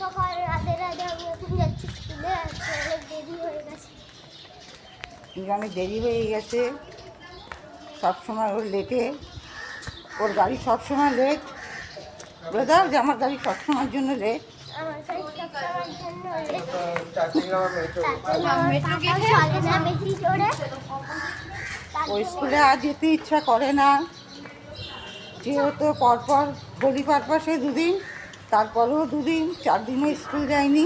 সকাল রাতে রাতে আমি এখন যাচ্ছি স্কুলে, অনেক দেরি হয়ে গেছে। অনেক দেরি হয়ে গেছে, সবসময় ওর লেটে, ওর গাড়ি সবসময় লেট। বলে দাও যে আমার গাড়ি সবসময়ের জন্য লেট। আমার গাড়ি সবসময়ের জন্য লেট। চলে না বেশি জোরে। ওই স্কুলে আর যেতে ইচ্ছা করে না, যেহেতু পরপর হোলি পারপাসে দুদিন, তারপরেও দুদিন, 4 দিনও স্কুল যায়নি।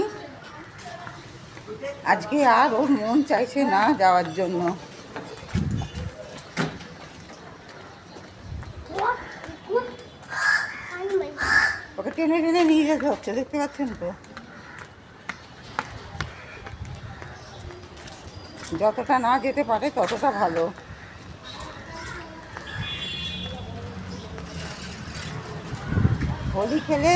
আজকে আর ওর মন চাইছে না যাওয়ার জন্য। ওকে টেনে টেনে নিয়ে যেতে হচ্ছে, দেখতে পাচ্ছেন তো। যতটা না যেতে পারে ততটা ভালো। হোলি খেলে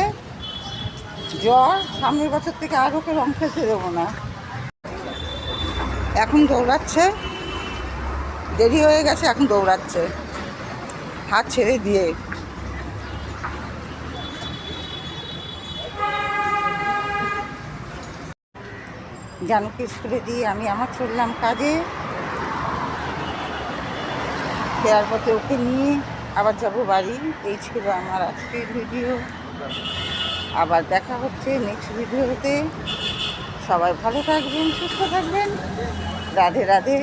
জ্বর, সামনের বছর থেকে আর ওকে রং খেলতে দেবো না। এখন দৌড়াচ্ছে, দেরি হয়ে গেছে, এখন দৌড়াচ্ছে হাত ছেড়ে দিয়ে। জানুকে স্কুলে দিয়ে আমি আমার চললাম কাজে। ফেরার পথে ওকে নিয়ে আবার যাব বাড়ি। এই ছিল আমার আজকের ভিডিও। আবার দেখা হচ্ছে নেক্সট ভিডিওতে। সবাই ভালো থাকবেন, সুস্থ থাকবেন। রাধে রাধে।